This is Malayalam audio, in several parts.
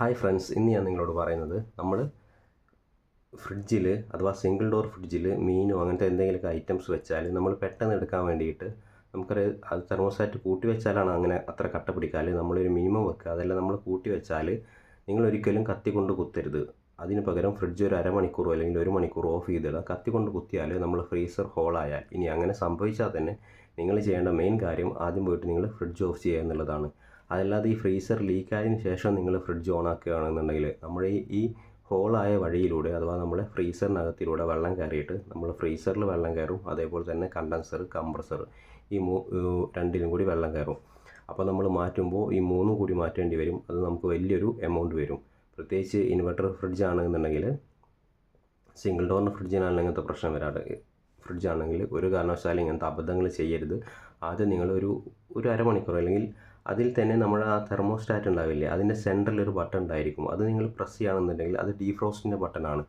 ഹായ് ഫ്രണ്ട്സ്, ഇന്ന് ഞാൻ നിങ്ങളോട് പറയുന്നത് നമ്മൾ ഫ്രിഡ്ജിൽ അഥവാ സിംഗിൾ ഡോർ ഫ്രിഡ്ജിൽ മീനോ അങ്ങനത്തെ എന്തെങ്കിലുമൊക്കെ ഐറ്റംസ് വെച്ചാൽ നമ്മൾ പെട്ടെന്ന് എടുക്കാൻ വേണ്ടിയിട്ട് അത് തെർമോസ്റ്റാറ്റ് കൂട്ടി വെച്ചാലാണ് അങ്ങനെ അത്ര കട്ട പിടിക്കാൽ. നമ്മളൊരു മിനിമം വെക്കുക. അതെല്ലാം നമ്മൾ കൂട്ടി വെച്ചാൽ നിങ്ങളൊരിക്കലും കത്തി കൊണ്ട് കുത്തരുത്. അതിന് പകരം ഫ്രിഡ്ജ് ഒരു അരമണിക്കൂറോ അല്ലെങ്കിൽ ഒരു മണിക്കൂർ ഓഫ് ചെയ്തിടുക. കത്തി കൊണ്ട് കുത്തിയാൽ നമ്മൾ ഫ്രീസർ ഹോളായാൽ ഇനി അങ്ങനെ സംഭവിച്ചാൽ തന്നെ നിങ്ങൾ ചെയ്യേണ്ട മെയിൻ കാര്യം ആദ്യം പോയിട്ട് നിങ്ങൾ ഫ്രിഡ്ജ് ഓഫ് ചെയ്യുക എന്നുള്ളതാണ്. അതല്ലാതെ ഈ ഫ്രീസർ ലീക്കായതിനു ശേഷം നിങ്ങൾ ഫ്രിഡ്ജ് ഓൺ ആക്കുകയാണെന്നുണ്ടെങ്കിൽ നമ്മുടെ ഈ ഹോളായ വഴിയിലൂടെ അഥവാ നമ്മുടെ ഫ്രീസറിനകത്തിലൂടെ വെള്ളം കയറിയിട്ട് നമ്മൾ ഫ്രീസറിൽ വെള്ളം കയറും. അതേപോലെ തന്നെ കണ്ടൻസർ, കംപ്രസർ ഈ രണ്ടിലും കൂടി വെള്ളം കയറും. അപ്പോൾ നമ്മൾ മാറ്റുമ്പോൾ ഈ മൂന്നും കൂടി മാറ്റേണ്ടി വരും. അത് നമുക്ക് വലിയൊരു എമൗണ്ട് വരും. പ്രത്യേകിച്ച് ഇൻവെർട്ടർ ഫ്രിഡ്ജ് ആണെന്നുണ്ടെങ്കിൽ, സിംഗിൾ ഡോറിൻ്റെ ഫ്രിഡ്ജിനാണ് ഇങ്ങനത്തെ പ്രശ്നം വരാറ്. ഫ്രിഡ്ജാണെങ്കിൽ ഒരു കാരണവശാലും ഇങ്ങനത്തെ അബദ്ധങ്ങൾ ചെയ്യരുത്. ആദ്യം നിങ്ങൾ ഒരു അരമണിക്കൂർ അല്ലെങ്കിൽ അതിൽ തന്നെ നമ്മൾ ആ തെർമോസ്റ്റാറ്റ് ഉണ്ടാവില്ലേ, അതിൻ്റെ സെൻറ്ററിൽ ഒരു ബട്ടൺ ഉണ്ടായിരിക്കും. അത് നിങ്ങൾ പ്രസ് ചെയ്യുകയാണെന്നുണ്ടെങ്കിൽ അത് ഡീഫ്രോസ്റ്റിൻ്റെ ബട്ടണാണ്.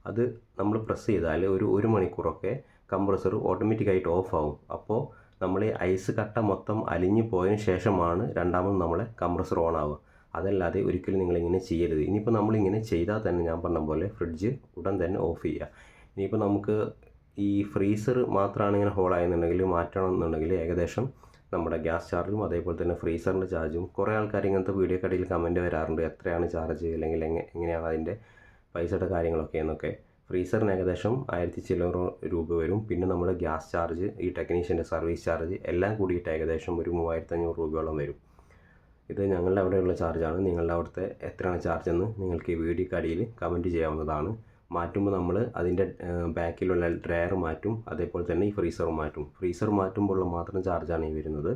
അത് നമ്മൾ പ്രസ് ചെയ്താൽ ഒരു മണിക്കൂറൊക്കെ കംപ്രസർ ഓട്ടോമാറ്റിക്കായിട്ട് ഓഫ് ആവും. അപ്പോൾ നമ്മൾ ഈ ഐസ് കട്ട മൊത്തം അലിഞ്ഞു പോയതിന് ശേഷമാണ് രണ്ടാമത് നമ്മളെ കംപ്രസർ ഓൺ ആവുക. അതല്ലാതെ ഒരിക്കലും നിങ്ങളിങ്ങനെ ചെയ്യരുത്. ഇനിയിപ്പോൾ നമ്മളിങ്ങനെ ചെയ്താൽ തന്നെ ഞാൻ പറഞ്ഞ പോലെ ഫ്രിഡ്ജ് ഉടൻ തന്നെ ഓഫ് ചെയ്യുക. ഇനിയിപ്പോൾ നമുക്ക് ഈ ഫ്രീസർ മാത്രമാണ് ഇങ്ങനെ ഹോളായെന്നുണ്ടെങ്കിൽ മാറ്റണം എന്നുണ്ടെങ്കിൽ ഏകദേശം നമ്മുടെ ഗ്യാസ് ചാർജും അതേപോലെ തന്നെ ഫ്രീസറിൻ്റെ ചാർജും കുറേ ആൾക്കാർ ഇങ്ങനത്തെ വീഡിയോ കടയിൽ കമൻറ്റ് വരാറുണ്ട്, എത്രയാണ് ചാർജ് അല്ലെങ്കിൽ എങ്ങനെയാണ് അതിൻ്റെ പൈസയുടെ കാര്യങ്ങളൊക്കെ എന്നൊക്കെ. ഫ്രീസറിന് ഏകദേശം 1000 ചില്ലറ രൂപ വരും. പിന്നെ നമ്മുടെ ഗ്യാസ് ചാർജ്, ഈ ടെക്നീഷ്യൻ്റെ സർവീസ് ചാർജ് എല്ലാം കൂടിയിട്ട് ഏകദേശം ഒരു 3500 രൂപയോളം വരും. ഇത് ഞങ്ങളുടെ അവിടെയുള്ള ചാർജാണ്. നിങ്ങളുടെ അവിടുത്തെ എത്രയാണ് ചാർജ് എന്ന് നിങ്ങൾക്ക് ഈ വീഡിയോ കടയിൽ കമൻറ്റ് ചെയ്യാവുന്നതാണ്. മാറ്റുമ്പോൾ നമ്മൾ അതിൻ്റെ ബാക്കിലുള്ള ഡ്രയർ മാറ്റും, അതേപോലെ തന്നെ ഈ ഫ്രീസറും മാറ്റും. ഫ്രീസർ മാറ്റുമ്പോഴുള്ള മാത്രം ചാർജാണ് ഈ വരുന്നത്.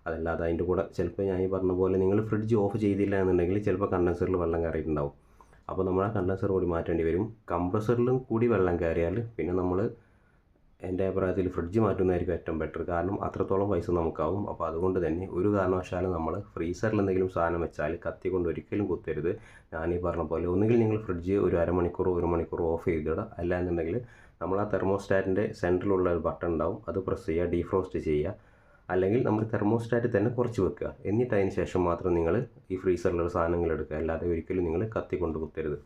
അതല്ലാതെ അതിൻ്റെ കൂടെ ചിലപ്പോൾ ഞാൻ ഈ പറഞ്ഞ പോലെ നിങ്ങൾ ഫ്രിഡ്ജ് ഓഫ് ചെയ്തില്ല എന്നുണ്ടെങ്കിൽ ചിലപ്പോൾ കണ്ടൻസറിൽ വെള്ളം കയറിയിട്ടുണ്ടാവും. അപ്പോൾ നമ്മൾ ആ കണ്ടൻസർ കൂടി മാറ്റേണ്ടി വരും. കംപ്രസറിലും കൂടി വെള്ളം കയറിയാൽ പിന്നെ നമ്മൾ എൻ്റെ അഭിപ്രായത്തിൽ ഫ്രിഡ്ജ് മാറ്റുന്നതായിരിക്കും ഏറ്റവും ബെറ്റർ. കാരണം അത്രത്തോളം പൈസ നമുക്കാവും. അപ്പോൾ അതുകൊണ്ട് തന്നെ ഒരു കാരണവശാലും നമ്മൾ ഫ്രീസറിൽ എന്തെങ്കിലും സാധനം വെച്ചാൽ കത്തി കൊണ്ട് ഒരിക്കലും കുത്തരുത്. ഞാനീ പറഞ്ഞ പോലെ ഒന്നുകിൽ നിങ്ങൾ ഫ്രിഡ്ജ് ഒരു അരമണിക്കൂറോ ഒരു മണിക്കൂറോ ഓഫ് ചെയ്തിടുക. അല്ലാന്നുണ്ടെങ്കിൽ നമ്മൾ ആ തെർമോസ്റ്റാറ്റിൻ്റെ സെൻറ്ററിലുള്ള ഒരു ബട്ടൺ ഉണ്ടാവും, അത് പ്രസ് ചെയ്യുക, ഡീഫ്രോസ്റ്റ് ചെയ്യുക. അല്ലെങ്കിൽ നമ്മൾ തെർമോസ്റ്റാറ്റ് തന്നെ കുറച്ച് വെക്കുക. എന്നിട്ട് അതിന് ശേഷം മാത്രം നിങ്ങൾ ഈ ഫ്രീസറിലുള്ള സാധനങ്ങൾ എടുക്കുക. അല്ലാതെ ഒരിക്കലും നിങ്ങൾ കത്തി കൊണ്ട് കുത്തരുത്.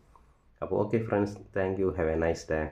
അപ്പോൾ okay friends, thank you, have A nice day.